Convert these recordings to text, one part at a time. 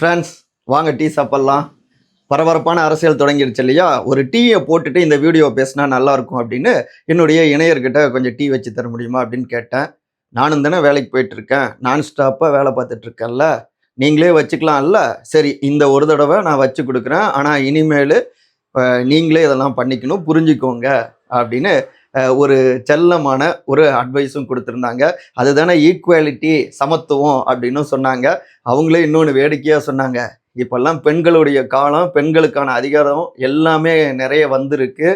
Friends, வாங்க tea சாப்பிட்லாம். பரபரப்பான அரசியல் தொடங்கிடுச்சு இல்லையா? ஒரு டீயை போட்டுட்டு இந்த வீடியோ பேசினா நல்லா இருக்கும் அப்படின்னு என்னுடைய இணையர்கிட்ட கொஞ்சம் டீ வச்சு தர முடியுமா அப்படின்னு கேட்டேன். நானும் தானே வேலைக்கு போயிட்டு இருக்கேன், நான் ஸ்டாப்பாக வேலை பார்த்துட்டு இருக்கேன்ல, நீங்களே வச்சுக்கலாம்ல. சரி, இந்த ஒரு தடவை நான் வச்சு கொடுக்குறேன், ஆனால் இனிமேல் நீங்களே இதெல்லாம் பண்ணிக்கணும், புரிஞ்சுக்கோங்க அப்படின்னு ஒரு செல்லமான ஒரு அட்வைஸும் கொடுத்துருந்தாங்க. அதுதானே ஈக்குவாலிட்டி, சமத்துவம் அப்படின்னு சொன்னாங்க. அவங்களே இன்னொன்று வேடிக்கையாக சொன்னாங்க, இப்பெல்லாம் பெண்களுடைய காலம், பெண்களுக்கான அதிகாரம் எல்லாமே நிறைய வந்திருக்கு,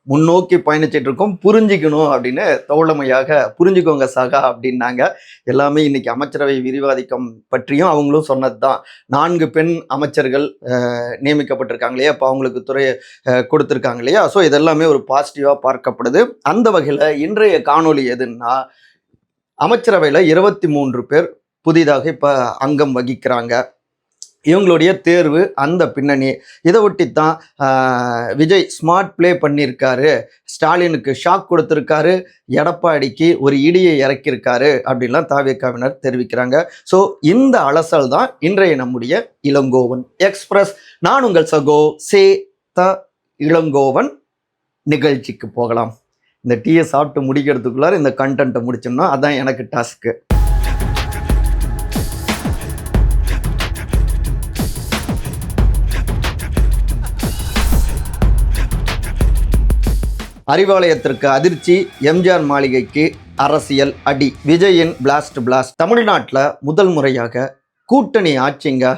முன்னோக்கி பயணிச்சிட்டு இருக்கோம், புரிஞ்சிக்கணும் அப்படின்னு தோழமையாக புரிஞ்சுக்கோங்க சகா அப்படின்னாங்க. எல்லாமே இன்னைக்கு அமைச்சரவை விரிவாதிக்கம் பற்றியும் அவங்களும் சொன்னது தான். 4 பெண் அமைச்சர்கள் நியமிக்கப்பட்டிருக்காங்க இல்லையா, அப்போ அவங்களுக்கு துறை கொடுத்துருக்காங்க இல்லையா. ஸோ இதெல்லாமே ஒரு பாசிட்டிவாக பார்க்கப்படுது. அந்த வகையில் இன்றைய காணொளி எதுன்னா, அமைச்சரவையில் 23 பேர் புதிதாக இப்போ அங்கம் வகிக்கிறாங்க. இவங்களுடைய தேர்வு, அந்த பின்னணி, இதை ஒட்டித்தான் விஜய் ஸ்மார்ட் பிளே பண்ணியிருக்காரு, ஸ்டாலினுக்கு ஷாக் கொடுத்துருக்காரு, எடப்பாடிக்கு ஒரு இடியை இறக்கியிருக்காரு அப்படின்லாம் தாவேக்காவினர் தெரிவிக்கிறாங்க. ஸோ இந்த அலசல் தான் இன்றைய நம்முடைய இளங்கோவன் எக்ஸ்பிரஸ். நான் உங்கள் சகோ சே த இளங்கோவன். நிகழ்ச்சிக்கு போகலாம். இந்த டீயை சாப்பிட்டு முடிக்கிறதுக்குள்ளார இந்த கண்டென்ட்டை முடிச்சோம்னா அதான் எனக்கு டாஸ்க்கு. அறிவாலயத்திற்கு அதிர்ச்சி, எம்ஜிஆர் மாளிகைக்கு அரசியல் அடி, விஜயின் பிளாஸ்ட். தமிழ்நாட்டில் முதல் முறையாக கூட்டணி ஆட்சிங்க.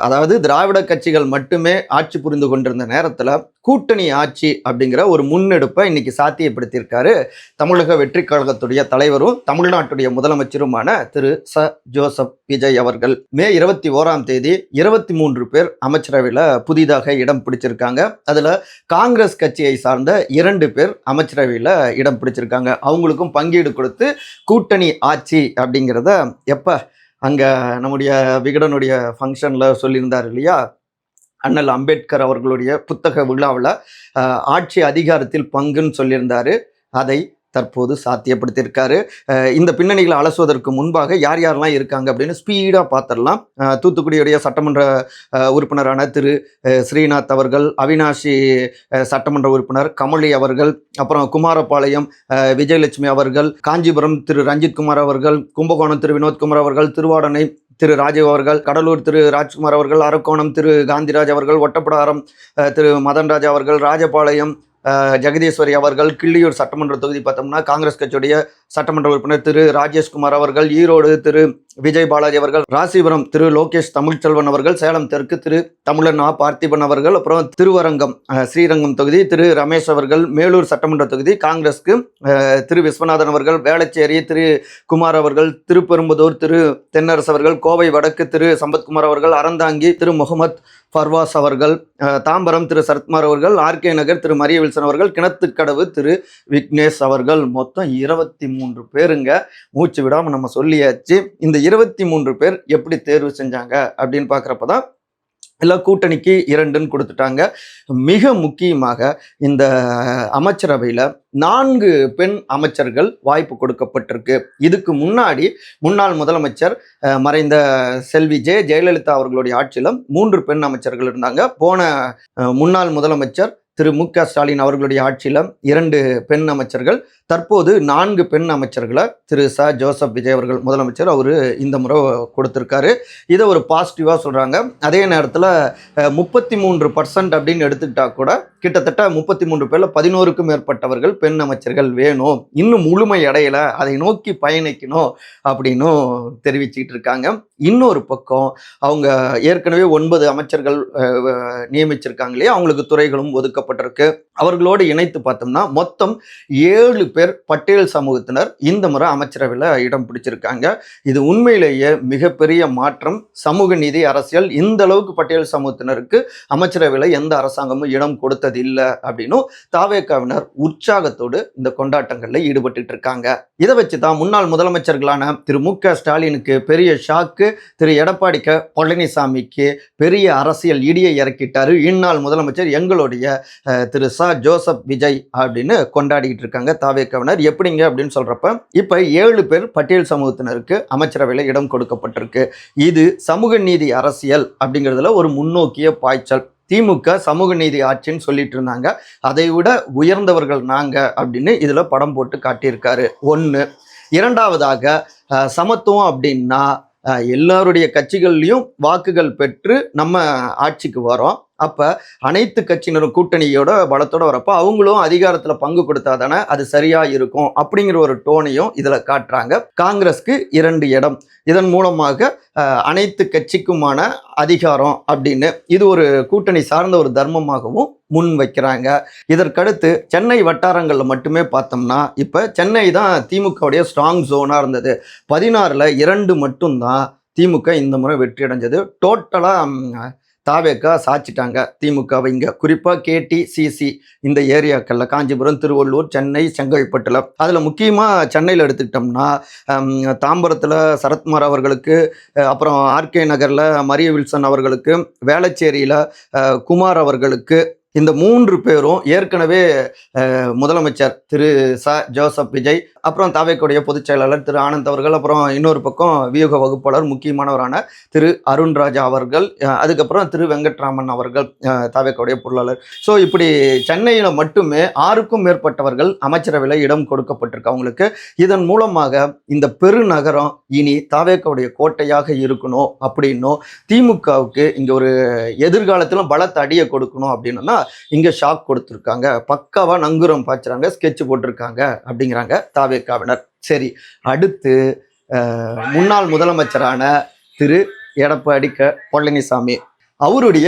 அதாவது திராவிட கட்சிகள் மட்டுமே ஆட்சி புரிந்து கொண்டிருந்த நேரத்தில் கூட்டணி ஆட்சி அப்படிங்கிற ஒரு முன்னெடுப்பை இன்னைக்கு சாத்தியப்படுத்தியிருக்காரு தமிழக வெற்றி கழகத்துடைய தலைவரும் தமிழ்நாட்டுடைய முதலமைச்சருமான திரு ச ஜோசப் விஜய் அவர்கள். மே 21ஆம் தேதி 23 பேர் அமைச்சரவையில் புதிதாக இடம் பிடிச்சிருக்காங்க. அதில் காங்கிரஸ் கட்சியை சார்ந்த 2 பேர் அமைச்சரவையில் இடம் பிடிச்சிருக்காங்க. அவங்களுக்கும் பங்கீடு கொடுத்து கூட்டணி ஆட்சி அப்படிங்கிறத எப்போ அங்கே நம்முடைய விகடனுடைய ஃபங்க்ஷனில் சொல்லியிருந்தார் இல்லையா, அண்ணல் அம்பேத்கர் அவர்களுடைய புத்தக விழாவில் ஆட்சி அதிகாரத்தில் பங்குன்னு சொல்லியிருந்தார். அதை தற்போது சாத்தியப்படுத்தியிருக்காரு. இந்த பின்னணிகளை அலசுவதற்கு முன்பாக யார் யாரெல்லாம் இருக்காங்க அப்படின்னு ஸ்பீடாக பார்த்துடலாம். தூத்துக்குடியுடைய சட்டமன்ற உறுப்பினரான திரு ஸ்ரீநாத் அவர்கள், அவினாஷி சட்டமன்ற உறுப்பினர் கமலி அவர்கள், அப்புறம் குமாரபாளையம் விஜயலட்சுமி அவர்கள், காஞ்சிபுரம் திரு ரஞ்சித்குமார் அவர்கள், கும்பகோணம் திரு வினோத்குமார் அவர்கள், திருவாடனை திரு ராஜீவ் அவர்கள், கடலூர் திரு ராஜ்குமார் அவர்கள், அரக்கோணம் திரு காந்திராஜ் அவர்கள், ஒட்டப்பிடாரம் திரு மதன்ராஜ் அவர்கள், ராஜபாளையம் ஜெகதீஸ்வரி அவர்கள், கிள்ளியூர் சட்டமன்ற தொகுதி பார்த்தோம்னா காங்கிரஸ் கட்சியுடைய சட்டமன்ற உறுப்பினர் திரு ராஜேஷ்குமார் அவர்கள், ஈரோடு திரு விஜய் பாலாஜி அவர்கள், ராசிபுரம் திரு லோகேஷ் தமிழ்ச்செல்வன் அவர்கள், சேலம் தெற்கு திரு தமிழன் பார்த்திபன் அவர்கள், அப்புறம் திருவரங்கம் ஸ்ரீரங்கம் தொகுதி திரு ரமேஷ் அவர்கள், மேலூர் சட்டமன்ற தொகுதி காங்கிரஸ்க்கு திரு விஸ்வநாதன் அவர்கள், வேளச்சேரி திரு குமார் அவர்கள், திருப்பெரும்புதூர் திரு தென்னரசு அவர்கள், கோவை வடக்கு திரு சம்பத்குமார் அவர்கள், அறந்தாங்கி திரு முகமது ஃபர்வாஸ் அவர்கள், தாம்பரம் திரு சரத்குமார் அவர்கள், ஆர்கே நகர் திரு மரிய வில்சன் அவர்கள், கிணத்துக்கடவு திரு விக்னேஷ் அவர்கள். மொத்தம் 23 பேருங்க. மூச்சு விடாமல் நம்ம சொல்லியாச்சு. இந்த 23 பேர் எப்படி தேர்வு செஞ்சாங்க அப்படின்னு பார்க்குறப்ப தான் எல்லாம் கூட்டணிக்கு 2ன்னு கொடுத்துட்டாங்க. மிக முக்கியமாக இந்த அமைச்சரவையில் 4 பெண் அமைச்சர்கள் வாய்ப்பு கொடுக்கப்பட்டிருக்கு. இதுக்கு முன்னாடி முன்னாள் முதலமைச்சர் மறைந்த செல்வி ஜெயலலிதா அவர்களுடைய ஆட்சியில் 3 பெண் அமைச்சர்கள் இருந்தாங்க. போன முன்னாள் முதலமைச்சர் திரு மு.க. ஸ்டாலின் அவர்களுடைய ஆட்சியில் 2 பெண் அமைச்சர்கள். தற்போது 4 பெண் அமைச்சர்களை திரு ச ஜோசப் விஜய் அவர்கள் முதலமைச்சர் அவர் இந்த முறை கொடுத்துருக்காரு. இதை ஒரு பாசிட்டிவாக சொல்கிறாங்க. அதே நேரத்தில் 33% அப்படின்னு எடுத்துக்கிட்டா கூட கிட்டத்தட்ட 33 பேரில் 11க்கும் மேற்பட்டவர்கள் பெண் அமைச்சர்கள் வேணும், இன்னும் முழுமை அடையலை, அதை நோக்கி பயணிக்கணும் அப்படின்னும் தெரிவிச்சுக்கிட்டு இருக்காங்க. இன்னொரு பக்கம் அவங்க ஏற்கனவே 9 அமைச்சர்கள் நியமிச்சிருக்காங்க இல்லையா, அவங்களுக்கு துறைகளும் ஒதுக்கப்பட்டிருக்கு. அவர்களோடு இணைத்து பார்த்தோம்னா மொத்தம் 7 பேர் பட்டியல் சமூகத்தினர் இந்த முறை அமைச்சரவையில் இடம் பிடிச்சிருக்காங்க. இது உண்மையிலேயே மிகப்பெரிய மாற்றம். சமூக நீதி அரசியல் இந்த அளவுக்கு பட்டியல் சமூகத்தினருக்கு அமைச்சரவையில் எந்த அரசாங்கமும் இடம் கொடுத்தது இல்லை அப்படின்னும் தாவேக்காவினர் உற்சாகத்தோடு இந்த கொண்டாட்டங்களில் ஈடுபட்டு இருக்காங்க. இதை வச்சு தான் முன்னாள் முதலமைச்சர்களான திரு மு.க. ஸ்டாலினுக்கு பெரிய ஷாக்கு, திரு எடப்பாடி பழனிசாமிக்கு பெரிய அரசியல் இடியை இறக்கிட்டாரு இந்நாள் முதலமைச்சர் எங்களுடைய திரு ஜோசப் விஜய் அப்படின்னு கொண்டாடிக்கிட்டு இருக்காங்க தாவேக்காவினர். எப்படிங்க அப்படின்னு சொல்றப்ப இப்ப 7 பேர் பட்டியல் சமூகத்தினருக்கு அமைச்சரவையில் இடம் கொடுக்கப்பட்டிருக்கு. இது சமூக நீதி அரசியல் அப்படிங்கிறதுல ஒரு முன்னோக்கிய பாய்ச்சல். திமுக சமூக நீதி ஆட்சின்னு சொல்லிட்டு இருந்தாங்க, அதை விட உயர்ந்தவர்கள் நாங்க அப்படின்னு இதுல படம் போட்டு காட்டியிருக்காரு. ஒன்று. இரண்டாவதாக சமத்துவம் அப்படின்னா எல்லாருடைய கட்சிகள்லையும் வாக்குகள் பெற்று நம்ம ஆட்சிக்கு வரோம். அப்ப அனைத்து கட்சியினரும் கூட்டணியோட பலத்தோட வரப்போ அவங்களும் அதிகாரத்துல பங்கு கொடுத்தாதானே அது சரியா இருக்கும் அப்படிங்கிற ஒரு டோனையும் இதுல காட்டுறாங்க. காங்கிரஸ்க்கு 2 இடம், இதன் மூலமாக அனைத்து கட்சிக்குமான அதிகாரம் அப்படின்னு இது ஒரு கூட்டணி சார்ந்த ஒரு தர்மமாகவும் முன் வைக்கிறாங்க. இதற்கடுத்து சென்னை வட்டாரங்கள்ல மட்டுமே பார்த்தோம்னா இப்ப சென்னை தான் திமுகவுடைய ஸ்ட்ராங் ஜோனா இருந்தது. 16ல் 2 மட்டும்தான் திமுக இந்த முறை வெற்றி அடைஞ்சது. டோட்டலா தாவேக்கா சாச்சிட்டாங்க திமுகவை. இங்க குறிப்பா கேடி சிசி இந்த ஏரியாக்கள்ல காஞ்சிபுரம், திருவள்ளூர், சென்னை, செங்கல்பட்டுல அதுல முக்கியமா சென்னையில் எடுத்துக்கிட்டோம்னா தாம்பரத்துல சரத்குமார் அவர்களுக்கு, அப்புறம் ஆர்கே நகர்ல மரிய வில்சன் அவர்களுக்கு, வேளச்சேரியில குமார் அவர்களுக்கு, இந்த 3 பேரும் ஏற்கனவே முதலமைச்சர் திரு ஜோசப் விஜய், அப்புறம் தாவேக்குடைய பொதுச் செயலாளர் திரு ஆனந்த் அவர்கள், அப்புறம் இன்னொரு பக்கம் வியூக வகுப்பாளர் முக்கியமானவரான திரு அருண்ராஜா அவர்கள், அதுக்கப்புறம் திரு வெங்கட்ராமன் அவர்கள் தாவேக்குடைய பொருளாளர். ஸோ இப்படி சென்னையில் மட்டுமே 6க்கும் மேற்பட்டவர்கள் அமைச்சரவையில் இடம் கொடுக்கப்பட்டிருக்கு அவங்களுக்கு. இதன் மூலமாக இந்த பெருநகரம் இனி தாவேக்குடைய கோட்டையாக இருக்கணும் அப்படின்னும் திமுகவுக்கு இங்கே ஒரு எதிர்காலத்திலும் பலத்த அடியை கொடுக்கணும் அப்படின்னா இங்க ஷாக் கொடுத்துருக்காங்க. பக்காவா நங்குரம் பாய்ச்சுறாங்க, ஸ்கெட்ச் போட்டிருக்காங்க அப்படிங்கிறாங்க தாவேக்காவினர். சரி, அடுத்து முன்னாள் முதலமைச்சரான திரு எடப்பாடி பழனிசாமி அவருடைய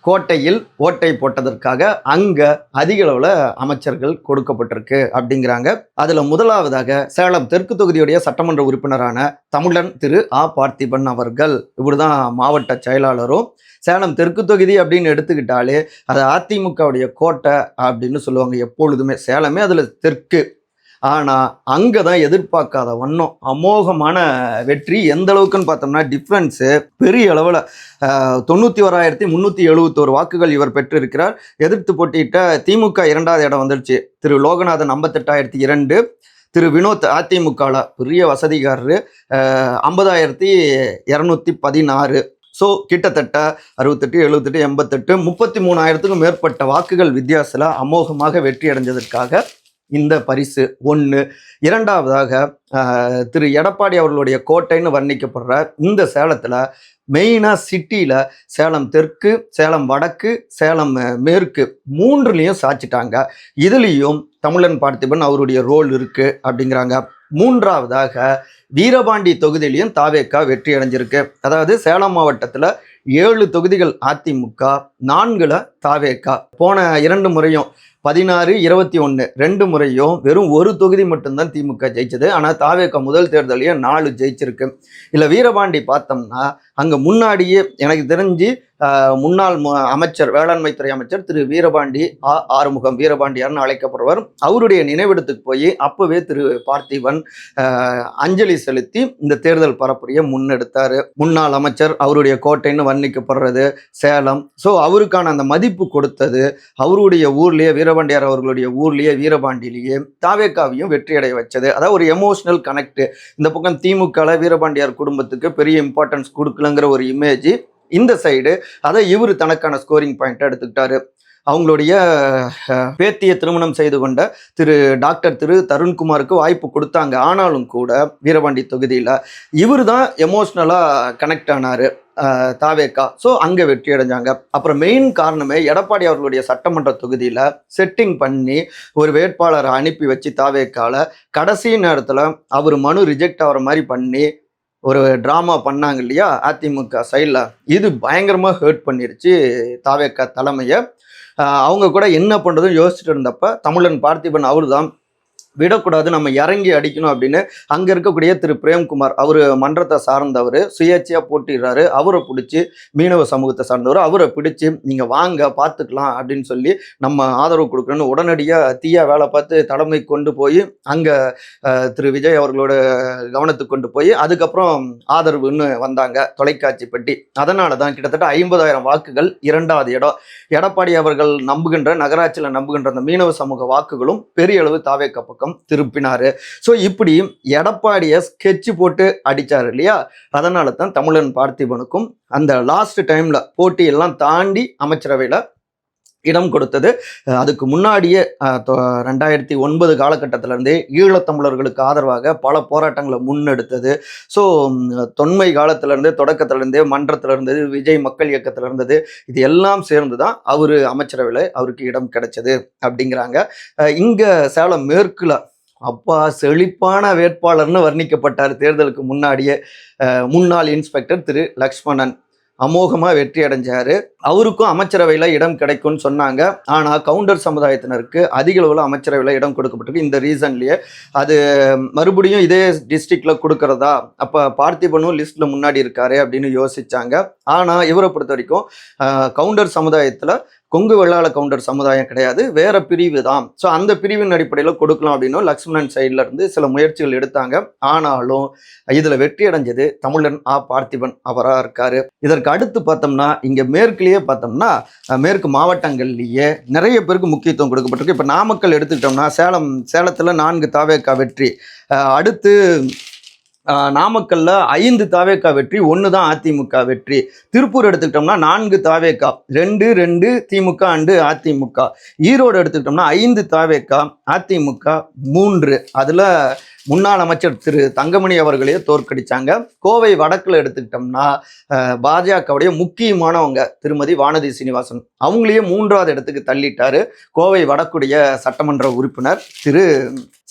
கோட்டையில் ஓட்டை போட்டதற்காக அங்க அதிக அளவுல அமைச்சர்கள் கொடுக்கப்பட்டிருக்கு அப்படிங்கிறாங்க. அதுல முதலாவதாக சேலம் தெற்கு தொகுதியுடைய சட்டமன்ற உறுப்பினரான தமிழன் திரு பார்த்திபன் அவர்கள். இவருதான் மாவட்ட செயலாளரும். சேலம் தெற்கு தொகுதி அப்படின்னு எடுத்துக்கிட்டாலே அது அதிமுகவுடைய கோட்டை அப்படின்னு சொல்லுவாங்க எப்பொழுதுமே. சேலமே அதுல தெற்கு. ஆனால் அங்கே தான் எதிர்பார்க்காத வண்ணம் அமோகமான வெற்றி. எந்த அளவுக்குன்னு பார்த்தோம்னா டிஃப்ரென்ஸு பெரிய அளவில் 91,371 வாக்குகள் இவர் பெற்றிருக்கிறார். எதிர்த்து போட்டியிட்ட திமுக 2வது இடம் வந்துடுச்சு. திரு லோகநாதன் 58,002, திரு வினோத் அதிமுகவில் பெரிய வசதிகாரரு 50,216. ஸோ கிட்டத்தட்ட 68, 78, 88, 33,000க்கும் மேற்பட்ட வாக்குகள் வித்தியாசத்தில் அமோகமாக வெற்றி அடைஞ்சதற்காக இந்த பரிசு. ஒன்று. இரண்டாவதாக திரு எடப்பாடி அவர்களுடைய கோட்டைன்னு வர்ணிக்கப்படுற இந்த சேலத்தில் மெயினாக சிட்டியில் சேலம் தெற்கு, சேலம் வடக்கு, சேலம் மேற்கு 3லையும் சாச்சிட்டாங்க. இதுலேயும் தமிழன் பார்த்திபன் அவருடைய ரோல் இருக்குது அப்படிங்கிறாங்க. மூன்றாவதாக வீரபாண்டி தொகுதியிலையும் தாவேக்கா வெற்றி அடைஞ்சிருக்கு. அதாவது சேலம் மாவட்டத்தில் 7 தொகுதிகள் அதிமுக, 4ல் தாவேக்கா. போன 2 முறையும் 16, 21 2 முறையும் வெறும் 1 தொகுதி மட்டும்தான் திமுக ஜெயிச்சது. ஆனால் தாவேக்கா முதல் தேர்தலையே 4 ஜெயிச்சிருக்கு. இல்லை வீரபாண்டி பார்த்தோம்னா அங்கே முன்னாடியே எனக்கு தெரிஞ்சு முன்னாள் அமைச்சர், வேளாண்மை துறை அமைச்சர் திரு வீரபாண்டி ஆறுமுகம், வீரபாண்டியார்னு அழைக்கப்படுவார், அவருடைய நினைவிடத்துக்கு போய் அப்பவே திரு பார்த்திபன் அஞ்சலி செலுத்தி இந்த தேர்தல் பரப்புரையை முன்னெடுத்தார். முன்னாள் அமைச்சர், அவருடைய கோட்டைன்னு வர்ணிக்கப்படுறது சேலம். ஸோ அவருக்கான அந்த மதிப்பு கொடுத்தது அவருடைய ஊர்லேயே, வீரபாண்டியார் அவர்களுடைய ஊர்லேயே, வீரபாண்டியிலேயே தாவேக்காவையும் வெற்றியடைய வச்சது. அதாவது ஒரு எமோஷனல் கனெக்ட். இந்த பக்கம் திமுகவில் வீரபாண்டியார் குடும்பத்துக்கு பெரிய இம்பார்ட்டன்ஸ் கொடுக்கலங்கிற ஒரு இமேஜ் இந்த சைடு, அதை இவர் தனக்கான ஸ்கோரிங் பாயிண்ட் எடுத்துக்கிட்டாரு. அவங்களுடைய பேத்தியை திருமணம் செய்து கொண்ட டாக்டர் திரு தருண்குமாருக்கு வாய்ப்பு கொடுத்தாங்க. ஆனாலும் கூட வீரபாண்டி தொகுதியில் இவர் தான் எமோஷ்னலாக கனெக்ட் ஆனார் தாவேக்கா. ஸோ அங்கே வெற்றி அடைஞ்சாங்க. அப்புறம் மெயின் காரணமே எடப்பாடி அவர்களுடைய சட்டமன்ற தொகுதியில் செட்டிங் பண்ணி ஒரு வேட்பாளரை அனுப்பி வச்சு தாவேக்கால கடைசி நேரத்தில் அவர் மனு ரிஜெக்ட் ஆகிற மாதிரி பண்ணி ஒரு ட்ராமா பண்ணாங்க இல்லையா அதிமுக சைடில். இது பயங்கரமாக ஹர்ட் பண்ணிருச்சு தாவேக்கா தலைமையை. அவங்க கூட என்ன பண்ணுறதுன்னு யோசிச்சுட்டு இருந்தப்ப தமிழன் பார்த்திபன் அவர் தான் விடக்கூடாது, நம்ம இறங்கி அடிக்கணும் அப்படின்னு அங்கே இருக்கக்கூடிய திரு பிரேம்குமார், அவர் மன்றத்தை சார்ந்தவர், சுயேட்சையாக போட்டிடுறாரு. அவரை பிடிச்சி, மீனவ சமூகத்தை சார்ந்தவர், அவரை பிடிச்சி நீங்கள் வாங்க பார்த்துக்கலாம் அப்படின்னு சொல்லி நம்ம ஆதரவு கொடுக்குறோன்னு உடனடியாக தீயா வேலை பார்த்து தலைமை கொண்டு போய் அங்கே திரு விஜய் அவர்களோட கவனத்துக்கு கொண்டு போய் அதுக்கப்புறம் ஆதரவுன்னு வந்தாங்க தொலைக்காட்சி பெட்டி. அதனால தான் கிட்டத்தட்ட 50,000 வாக்குகள் 2வது இடம். எடப்பாடி அவர்கள் நம்புகின்ற, நகராட்சியில் நம்புகின்ற அந்த மீனவ சமூக வாக்குகளும் பெரிய அளவு தாவேக்கா பக்கம் திருப்பினாரு. ஸோ இப்படி எடப்பாடியை ஸ்கெட்ச் போட்டு அடிச்சாரு இல்லையா? அதனால தான் தமிழன் பார்த்திபனுக்கும் அந்த லாஸ்ட் டைம்ல போட்டி எல்லாம் தாண்டி அமைச்சரவையில் இடம் கொடுத்தது. அதுக்கு முன்னாடியே 2009 காலகட்டத்திலேருந்தே ஈழத்தமிழர்களுக்கு ஆதரவாக பல போராட்டங்களை முன்னெடுத்தது. ஸோ தொன்மை காலத்திலேருந்தே, தொடக்கத்திலேருந்தே, மன்றத்திலிருந்து, விஜய் மக்கள் இயக்கத்தில் இருந்தது, இது எல்லாம் சேர்ந்து தான் அவர் அமைச்சரவையில் அவருக்கு இடம் கிடைச்சது அப்படிங்கிறாங்க. இங்கே சேலம் மேற்குல அப்பா செழிப்பான வேட்பாளர்னு வர்ணிக்கப்பட்டார் தேர்தலுக்கு முன்னாடியே. முன்னாள் இன்ஸ்பெக்டர் திரு லக்ஷ்மணன் அமோகமாக வெற்றி அடைஞ்சாரு. அவருக்கும் அமைச்சரவையில் இடம் கிடைக்கும்னு சொன்னாங்க. ஆனால் கவுண்டர் சமுதாயத்தினருக்கு அதிக அளவில் அமைச்சரவையில் இடம் கொடுக்கப்பட்டிருக்கு. இந்த ரீசன்லேயே அது மறுபடியும் இதே டிஸ்ட்ரிக்டில் கொடுக்கறதா, அப்போ பார்த்திபனும் லிஸ்ட்டில் முன்னாடி இருக்காரு அப்படின்னு யோசிச்சாங்க. ஆனால் இவரை பொறுத்த வரைக்கும் கவுண்டர் சமுதாயத்தில் கொங்கு வெள்ளாள கவுண்டர் சமுதாயம் கிடையாது, வேற பிரிவு தான். ஸோ அந்த பிரிவின் அடிப்படையில் கொடுக்கலாம் அப்படின்னு லக்ஷ்மணன் சைட்ல இருந்து சில முயற்சிகள் எடுத்தாங்க. ஆனாலும் இதில் வெற்றி அடைஞ்சது தமிழன் பார்த்திபன் அவராக இருக்காரு. இதற்கு அடுத்து பார்த்தோம்னா இங்கே மேற்குலேயே பார்த்தோம்னா மேற்கு மாவட்டங்கள்லேயே நிறைய பேருக்கு முக்கியத்துவம் கொடுக்கப்பட்டிருக்கு. இப்போ நாமக்கல் எடுத்துக்கிட்டோம்னா சேலத்தில் 4 தாவேக்கா வெற்றி. அடுத்து நாமக்கல்ல 5 தாவேக்கா வெற்றி, 1 தான் அதிமுக வெற்றி. திருப்பூர் எடுத்துக்கிட்டோம்னா 4 தாவேக்கா, 2 திமுக அண்டு அதிமுக. ஈரோடு எடுத்துக்கிட்டோம்னா 5 தாவேக்கா, அதிமுக 3. அதில் முன்னாள் அமைச்சர் திரு தங்கமணி அவர்களையே தோற்கடிச்சாங்க. கோவை வடக்கில் எடுத்துக்கிட்டோம்னா பாஜகவுடைய முக்கியமானவங்க திருமதி வானதி சீனிவாசன், அவங்களையே 3வது இடத்துக்கு தள்ளிட்டாரு கோவை வடக்குடைய சட்டமன்ற உறுப்பினர் திரு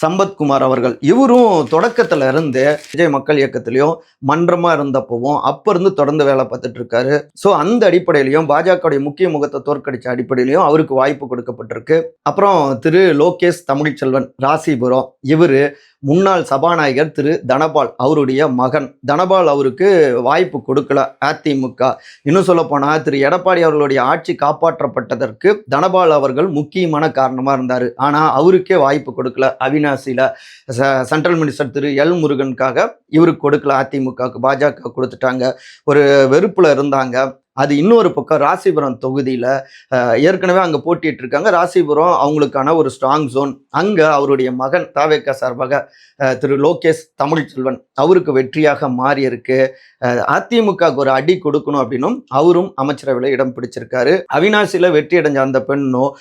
சம்பத்குமார் அவர்கள். இவரும் தொடக்கத்துல இருந்து விஜய் மக்கள் இயக்கத்திலையும் மன்றமா இருந்தப்பவும் அப்ப இருந்து தொடர்ந்து வேலை பார்த்துட்டு இருக்காரு. ஸோ அந்த அடிப்படையிலையும் பாஜகவுடைய முக்கிய முகத்தை தோற்கடிச்ச அடிப்படையிலையும் அவருக்கு வாய்ப்பு கொடுக்கப்பட்டிருக்கு. அப்புறம் திரு லோகேஷ் தமிழ்ச்செல்வன் ராசிபுரம், இவரு முன்னாள் சபாநாயகர் திரு தனபால் அவருடைய மகன். தனபால் அவருக்கு வாய்ப்பு கொடுக்கல அதிமுக. இன்னும் சொல்ல போனா திரு எடப்பாடி அவர்களுடைய ஆட்சி காப்பாற்றப்பட்டதற்கு தனபால் அவர்கள் முக்கியமான காரணமா இருந்தாரு. ஆனா அவருக்கே வாய்ப்பு கொடுக்கல. அவினாசியில சென்ட்ரல் மினிஸ்டர் திரு எல் முருகனுக்காக இவருக்கு கொடுக்கல, அதிமுகவுக்கு பாஜக கொடுத்துட்டாங்க. ஒரு வெறுப்புல இருந்தாங்க. அது இன்னொரு பக்கம் ராசிபுரம் தொகுதியில் ஏற்கனவே அங்கே போட்டிட்டு இருக்காங்க. ராசிபுரம் அவங்களுக்கான ஒரு ஸ்ட்ராங் ஜோன். அங்கே அவருடைய மகன் தாவேக்கா சார்பாக திரு லோகேஷ் தமிழ்ச்செல்வன் அவருக்கு வெற்றியாக மாறி இருக்கு. அதிமுகவுக்கு ஒரு அடி கொடுக்கணும் அப்படின்னும் அவரும் அமைச்சரவையில் இடம் பிடிச்சிருக்காரு. அவினாசியில் வெற்றி அடைஞ்ச அந்த பெண்ணும்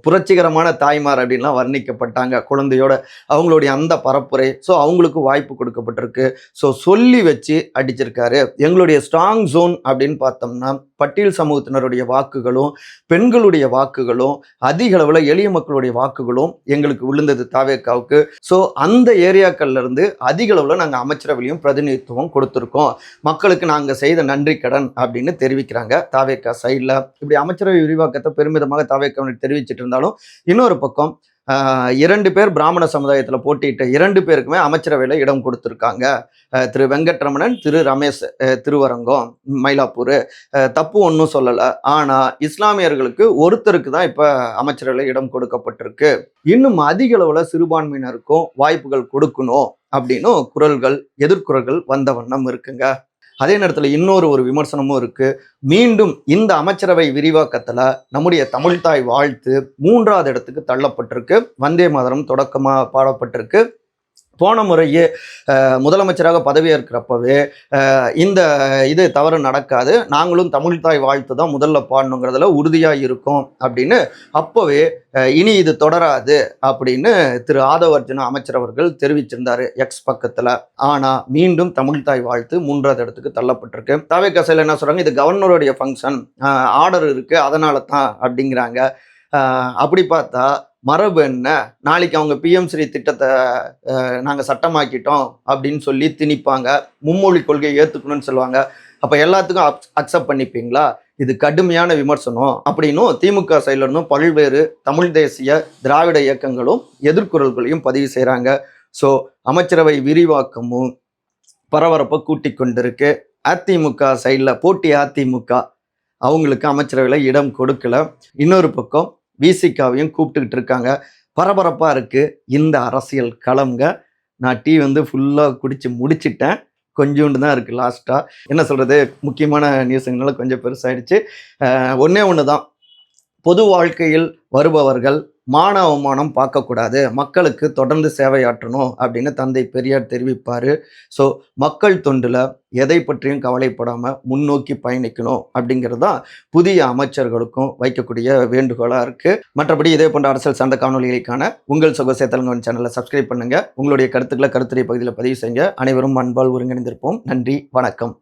புரட்சிகரமான தாய்மார் அப்படின்லாம் வர்ணிக்கப்பட்டாங்க குழந்தையோட, அவங்களுடைய அந்த பரப்புரை. ஸோ அவங்களுக்கு வாய்ப்பு கொடுக்கப்பட்டிருக்கு. ஸோ சொல்லி வச்சு அடிச்சிருக்காரு. எங்களுடைய ஸ்ட்ராங் ஜோன் அப்படின்னு பார்த்தோம்னா பட்டியல் சமூகத்தினருடைய வாக்குகளும் பெண்களுடைய வாக்குகளும் அதிக அளவில் எளிய மக்களுடைய வாக்குகளும் எங்களுக்கு விழுந்தது தாவேக்காவுக்கு. ஸோ அந்த ஏரியாக்கள்ல இருந்து அதிக அளவில் நாங்கள் அமைச்சரவையிலையும் பிரதிநிதித்துவம் கொடுத்துருக்கோம். மக்களுக்கு நாங்கள் செய்த நன்றி கடன் அப்படின்னு தெரிவிக்கிறாங்க தாவேக்கா சைடில். இப்படி அமைச்சரவை விரிவாக்கத்தை பெருமிதமாக தாவேக்கா தெரிவிச்சிட்டு இருந்தாலும் இன்னொரு பக்கம் 2 பேர் பிராமண சமுதாயத்தில் போட்டியிட்ட 2 பேருக்குமே அமைச்சரவையில் இடம் கொடுத்துருக்காங்க. திரு வெங்கட்ரமணன், திரு ரமேஷ் திருவரங்கம் மயிலாப்பூர். தப்பு ஒன்றும் சொல்லலை. ஆனால் இஸ்லாமியர்களுக்கு ஒருத்தருக்கு தான் இப்போ அமைச்சரவையில் இடம் கொடுக்கப்பட்டிருக்கு. இன்னும் அதிக அளவில் சிறுபான்மையினருக்கும் வாய்ப்புகள் கொடுக்கணும் அப்படின்னு குரல்கள், எதிர்குரல்கள் வந்த வண்ணம் இருக்குங்க. அதே நேரத்தில் இன்னொரு விமர்சனமும் இருக்கு. மீண்டும் இந்த அமைச்சரவை விரிவாக்கத்தில் நம்முடைய தமிழ்தாய் வாழ்த்து 3வது இடத்துக்கு தள்ளப்பட்டிருக்கு. வந்தே மாதரம் தொடக்கமாக பாடப்பட்டிருக்கு. போன முறையே முதலமைச்சராக பதவியேற்கிறப்பவே இந்த இது தவறு நடக்காது, நாங்களும் தமிழ்தாய் வாழ்த்து தான் முதல்ல பாடணுங்கிறதுல உறுதியாக இருக்கும் அப்படின்னு அப்போவே இனி இது தொடராது அப்படின்னு திரு ஆதவ அர்ஜுனா அமைச்சர் அவர்கள் தெரிவிச்சிருந்தாரு எக்ஸ் பக்கத்தில். ஆனால் மீண்டும் தமிழ்தாய் வாழ்த்து 3வது இடத்துக்கு தள்ளப்பட்டிருக்கு. தாவேக்கா சைடில் என்ன சொல்கிறாங்க, இது கவர்னருடைய ஃபங்க்ஷன், ஆர்டர் இருக்குது அதனால தான் அப்படிங்கிறாங்க. அப்படி பார்த்தா மரபு என்ன, நாளைக்கு அவங்க பிஎம் ஸ்ரீ திட்டத்தை நாங்கள் சட்டமாக்கிட்டோம் அப்படின்னு சொல்லி திணிப்பாங்க. மும்மொழி கொள்கையை ஏற்றுக்கணும்னு சொல்லுவாங்க. அப்போ எல்லாத்துக்கும் அக்செப்ட் பண்ணிப்பீங்களா? இது கடுமையான விமர்சனம் அப்படின்னும் திமுக சைட்ல இருந்தும் பல்வேறு தமிழ் தேசிய திராவிட இயக்கங்களும் எதிர்குறல்களையும் பதிவு செய்கிறாங்க. ஸோ அமைச்சரவை விரிவாக்கமும் பரபரப்பை கூட்டி கொண்டிருக்கு. அதிமுக சைடில் போட்டி அதிமுக அவங்களுக்கு அமைச்சரவையில் இடம் கொடுக்கல. இன்னொரு பக்கம் விசிகாவையும் கூப்பிட்டுக்கிட்டு இருக்காங்க. பரபரப்பாக இருக்குது இந்த அரசியல் களம்ங்க. நான் டீ ஃபுல்லாக குடித்து முடிச்சிட்டேன். கொஞ்சோண்டு தான் இருக்குது லாஸ்ட்டாக. என்ன சொல்கிறது, முக்கியமான நியூஸுங்கனால கொஞ்சம் பெருசாகிடுச்சு. ஒன்று தான், பொது வாழ்க்கையில் வருபவர்கள் மான அவமானம் பார்க்கக்கூடாது, மக்களுக்கு தொடர்ந்து சேவையாற்றணும் அப்படின்னு தந்தை பெரியார் தெரிவிப்பார். ஸோ மக்கள் தொண்டில் எதை பற்றியும் கவலைப்படாமல் முன்னோக்கி பயணிக்கணும் அப்படிங்கிறது தான் புதிய அமைச்சர்களுக்கும் வைக்கக்கூடிய வேண்டுகோளாக இருக்குது. மற்றபடி இதே போன்ற அரசியல் சார்ந்த காணொலிகளுக்கான உங்கள் சொகசே தெலுங்கு சேனலை சப்ஸ்கிரைப் பண்ணுங்கள். உங்களுடைய கருத்துக்களை கருத்துரை பகுதியில் பதிவு செய்யுங்க. அனைவரும் அன்பால் ஒருங்கிணைந்திருப்போம். நன்றி, வணக்கம்.